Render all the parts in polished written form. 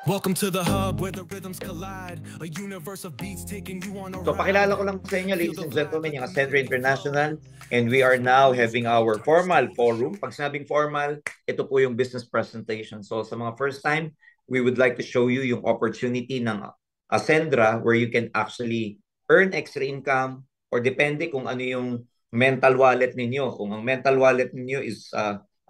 Welcome to the hub where the rhythms collide. A universe of beats taking you on a So ride. pakilala ko lang sa inyo, ladies and gentlemen, yung Ascendra International, and we are now having our formal forum. Pag sinabing formal, ito po yung business presentation. So sa mga first time, we would like to show you yung opportunity ng Ascendra where you can actually earn extra income or depende kung ano yung mental wallet ninyo. Kung ang mental wallet ninyo is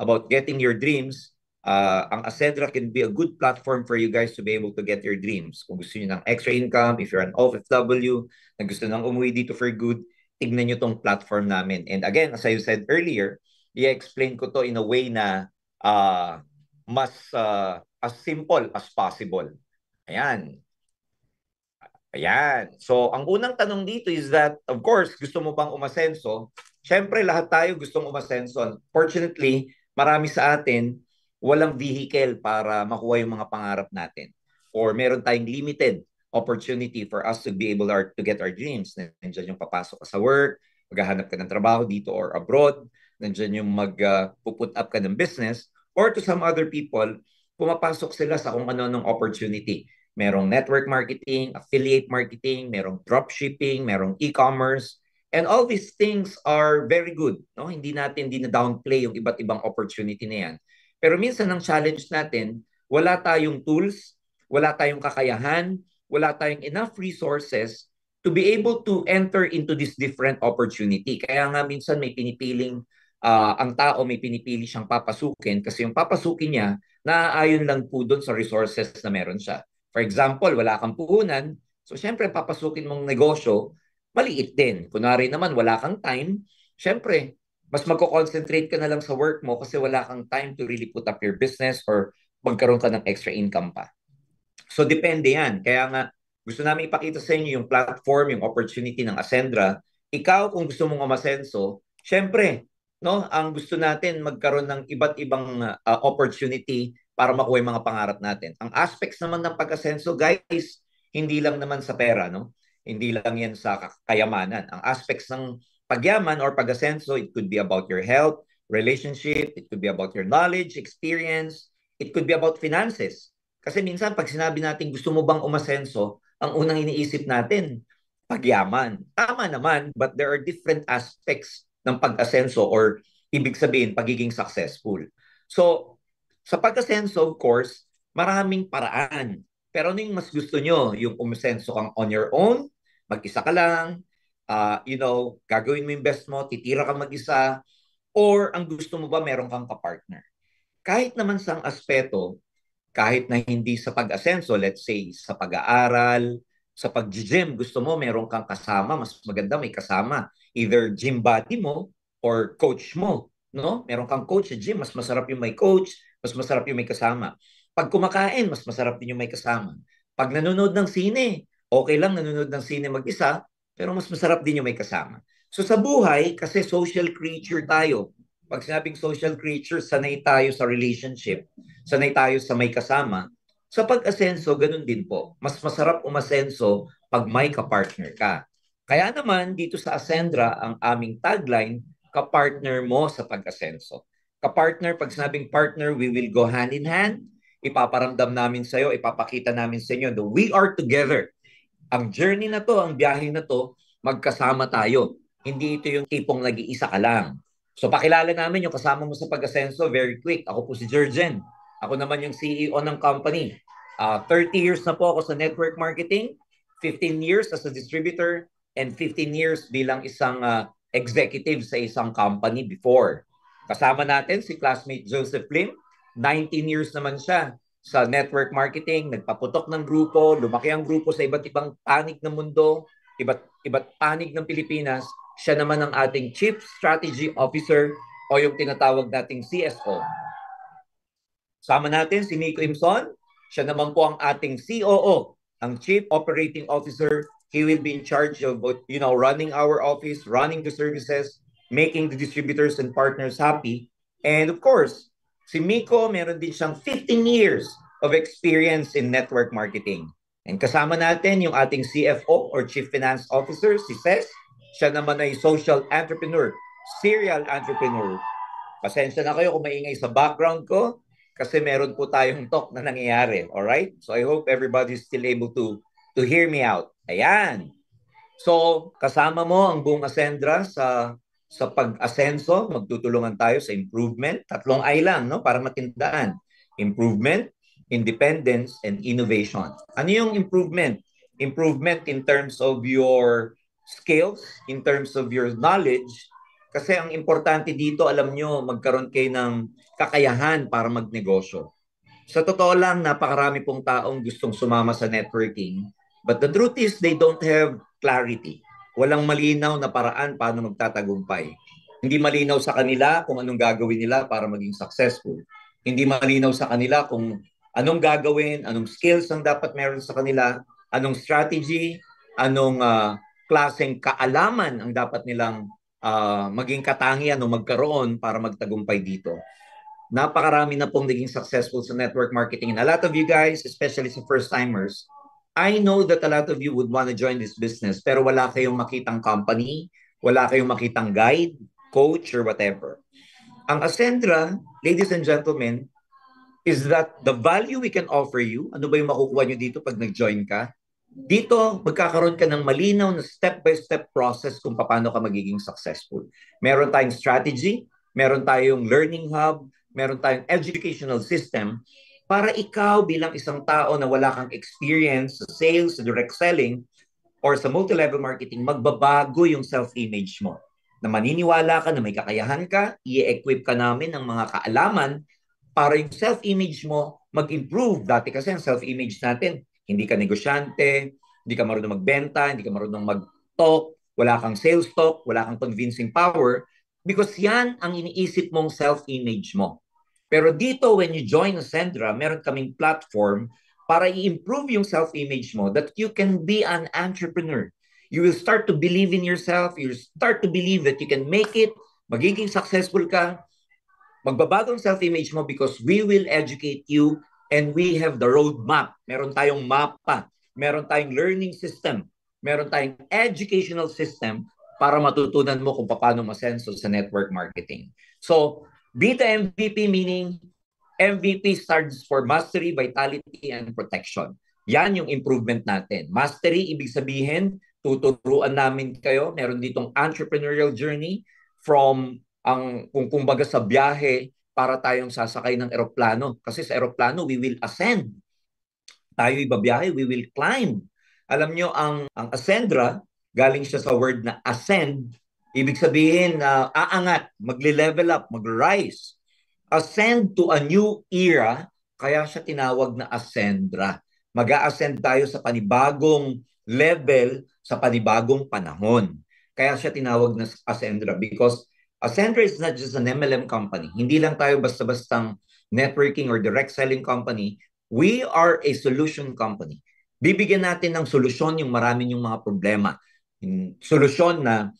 about getting your dreams, ang Ascendra can be a good platform for you guys to be able to get your dreams. Kung gusto niyo ng extra income, if you're an OFW, na gusto nang umuwi dito for good, tignan niyo tong platform namin. And again, as I said earlier, i-explain ko to in a way na mas as simple as possible. Ayan. Ayan. So, ang unang tanong dito is that, of course, gusto mo bang umasenso? Siyempre, lahat tayo gustong umasenso. Fortunately, marami sa atin walang vehicle para makuha yung mga pangarap natin. Or meron tayong limited opportunity for us to be able to get our dreams. Nandiyan yung papasok ka sa work, maghahanap ka ng trabaho dito or abroad, nandiyan yung mag-put up ka ng business, or to some other people, pumapasok sila sa kung ano ng opportunity. Merong network marketing, affiliate marketing, merong dropshipping, merong e-commerce. And all these things are very good. No? Hindi na downplay yung iba't ibang opportunity na yan. Pero minsan ang challenge natin, wala tayong tools, wala tayong kakayahan, wala tayong enough resources to be able to enter into this different opportunity. Kaya nga minsan may pinipiling, ang tao may pinipili siyang papasukin kasi yung papasukin niya, naaayon lang po doon sa resources na meron siya. For example, wala kang puhunan, so syempre papasukin mong negosyo, maliit din. Kunwari naman, wala kang time, syempre, mas magko-concentrate ka na lang sa work mo kasi wala kang time to really put up your business or magkaroon ka ng extra income pa. So depende yan. Kaya nga, gusto namin ipakita sa inyo yung platform, yung opportunity ng Ascendra. Ikaw, kung gusto mong umasenso, syempre, no, ang gusto natin magkaroon ng iba't ibang opportunity para makuha yung mga pangarap natin. Ang aspects naman ng pag-asenso, guys, hindi lang naman sa pera, no? Hindi lang yan sa kayamanan. Ang aspects ng pagyaman or pag-asenso, it could be about your health, relationship, it could be about your knowledge, experience, it could be about finances. Kasi minsan pag sinabi natin gusto mo bang umasenso, ang unang iniisip natin, pagyaman. Tama naman, but there are different aspects ng pag-asenso or ibig sabihin, pagiging successful. So, sa pag-asenso, of course, maraming paraan. Pero ano yung mas gusto nyo? Yung umasenso kang on your own, mag-isa ka lang, gagawin mo yung best mo, titira ka mag-isa, or ang gusto mo ba meron kang kapartner? Kahit naman sa aspeto, kahit na hindi sa pag-asenso, let's say sa pag-aaral, sa pag-gym, gusto mo meron kang kasama, mas maganda may kasama. Either gym buddy mo or coach mo. No? Meron kang coach sa gym, mas masarap yung may coach, mas masarap yung may kasama. Pag kumakain, mas masarap din yung may kasama. Pag nanonood ng sine, okay lang nanonood ng sine mag-isa, pero mas masarap din yung may kasama. So sa buhay, kasi social creature tayo. Pag sinabing social creature, sanay tayo sa relationship, sanay tayo sa may kasama. Sa pag-asenso, ganun din po. Mas masarap umasenso pag may kapartner ka. Kaya naman, dito sa Ascendra, ang aming tagline, kapartner mo sa pag-asenso. Kapartner, pag sinabing partner, we will go hand in hand. Ipaparamdam namin sa iyo, ipapakita namin sa inyo that we are together. Ang journey na to, ang biyahe na to, magkasama tayo. Hindi ito yung tipong nag-iisa ka lang. So pakilala namin yung kasama mo sa pag-asenso, very quick. Ako po si Jurgen. Ako naman yung CEO ng company. 30 years na po ako sa network marketing, 15 years as a distributor, and 15 years bilang isang executive sa isang company before. Kasama natin si classmate Joseph Lim, 19 years naman siya sa network marketing, nagpaputok ng grupo, lumaki ang grupo sa iba't ibang panig ng mundo, iba't panig ng Pilipinas. Siya naman ang ating Chief Strategy Officer o yung tinatawag nating CSO. Sama natin si Nico Imson. Siya naman po ang ating COO, ang Chief Operating Officer. He will be in charge of running our office, running the services, making the distributors and partners happy. And of course, si Miko, meron din siyang 15 years of experience in network marketing. And kasama natin yung ating CFO or Chief Finance Officer, si Ces. Siya naman ay social entrepreneur, serial entrepreneur. Pasensya na kayo kung maingay sa background ko. kasi meron po tayong talk na nangyayari. Alright? So I hope everybody's still able to hear me out. Ayan. So, kasama mo ang buong Ascendra sa pag-asenso, magtutulungan tayo sa improvement. Tatlong I lang, no? Para matindaan. Improvement, independence, and innovation. Ano yung improvement? Improvement in terms of your skills, in terms of your knowledge. Kasi ang importante dito, alam nyo, magkaroon kayo ng kakayahan para magnegosyo. Sa totoo lang, napakarami pong taong gustong sumama sa networking. But the truth is, they don't have clarity. Walang malinaw na paraan paano magtatagumpay. Hindi malinaw sa kanila kung anong gagawin nila para maging successful. Hindi malinaw sa kanila kung anong gagawin, anong skills ang dapat meron sa kanila, anong strategy, anong klaseng kaalaman ang dapat nilang maging katangian o magkaroon para magtagumpay dito. Napakarami na pong naging successful sa network marketing. And a lot of you guys, especially sa first-timers, I know that a lot of you would want to join this business pero wala kayong makitang company, wala kayong makitang guide, coach, or whatever. Ang Ascendra, ladies and gentlemen, is that the value we can offer you, ano ba yung makukuha nyo dito pag nag-join ka? Dito, magkakaroon ka ng malinaw na step-by-step process kung paano ka magiging successful. Meron tayong strategy, meron tayong learning hub, meron tayong educational system para ikaw bilang isang tao na wala kang experience sa sales, sa direct selling, or sa multi-level marketing, magbabago yung self-image mo. Na maniniwala ka na may kakayahan ka, i-equip ka namin ng mga kaalaman para yung self-image mo mag-improve. Dati kasi ang self-image natin, hindi ka negosyante, hindi ka marunong magbenta, hindi ka marunong mag-talk, wala kang sales talk, wala kang convincing power, because yan ang iniisip mong self-image mo. Pero dito, when you join Ascendra, meron kaming platform para i-improve yung self-image mo that you can be an entrepreneur. You will start to believe in yourself, you will start to believe that you can make it, magiging successful ka, magbabago ang self-image mo because we will educate you and we have the roadmap. Meron tayong mapa, meron tayong learning system, meron tayong educational system para matutunan mo kung paano masenso sa network marketing. So, be the MVP, meaning MVP stands for Mastery, Vitality, and Protection. Yan yung improvement natin. Mastery, ibig sabihin, tuturuan namin kayo. Meron ditong entrepreneurial journey from kung kumbaga sa biyahe para tayong sasakay ng eroplano. Kasi sa eroplano, we will ascend. Tayo ibabiyahe, we will climb. Alam nyo, ang Ascendra, galing siya sa word na ascend, ibig sabihin na aangat, magle-level up, mag-rise. Ascend to a new era, kaya siya tinawag na Ascendra. Mag-a-ascend tayo sa panibagong level, sa panibagong panahon. Kaya siya tinawag na Ascendra because Ascendra is not just an MLM company. Hindi lang tayo basta-bastang networking or direct selling company. We are a solution company. Bibigyan natin ng solusyon yung maraming yung mga problema. Solusyon na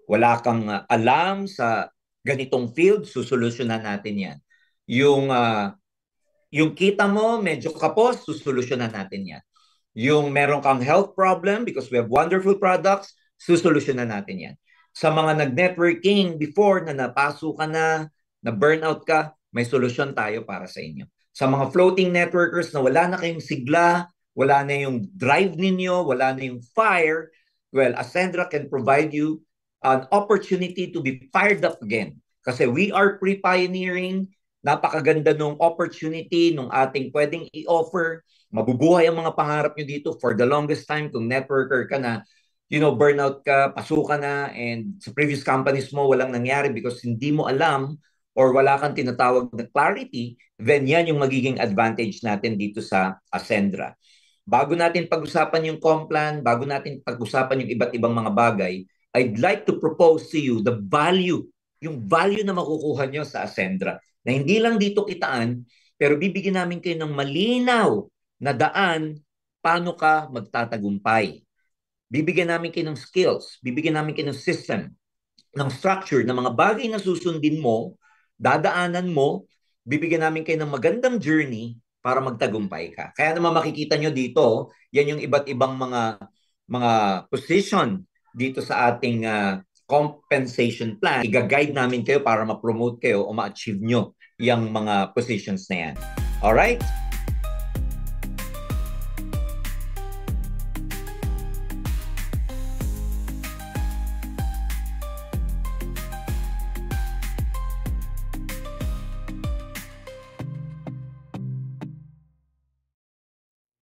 wala kang alam sa ganitong field, susolusyonan natin yan. Yung kita mo, medyo kapos, susolusyonan natin yan. Yung meron kang health problem because we have wonderful products, susolusyonan natin yan. Sa mga nag-networking before na napaso ka na burnout ka, may solusyon tayo para sa inyo. Sa mga floating networkers na wala na kayong sigla, wala na yung drive ninyo, wala na yung fire, well, Ascendra can provide you an opportunity to be fired up again. Kasi we are pre-pioneering, napakaganda nung opportunity nung ating pwedeng i-offer, mabubuhay ang mga pangarap nyo dito for the longest time kung networker ka na, burnout ka, pasuka na, and sa previous companies mo walang nangyari because hindi mo alam or wala kang tinatawag na clarity, then yan yung magiging advantage natin dito sa Ascendra. Bago natin pag-usapan yung Complan, bago natin pag-usapan yung iba't ibang mga bagay, I'd like to propose to you the value, yung value na makukuha nyo sa Ascendra. Na hindi lang dito kitaan, pero bibigyan namin kayo ng malinaw na daan paano ka magtatagumpay. Bibigyan namin kayo ng skills, bibigyan namin kayo ng system, ng structure, ng mga bagay na susundin mo, dadaanan mo, bibigyan namin kayo ng magandang journey para magtagumpay ka. Kaya naman makikita nyo dito, yan yung iba't ibang mga position dito sa ating compensation plan. Iga-guide namin kayo para ma-promote kayo o ma-achieve nyo yung mga positions na yan. Alright?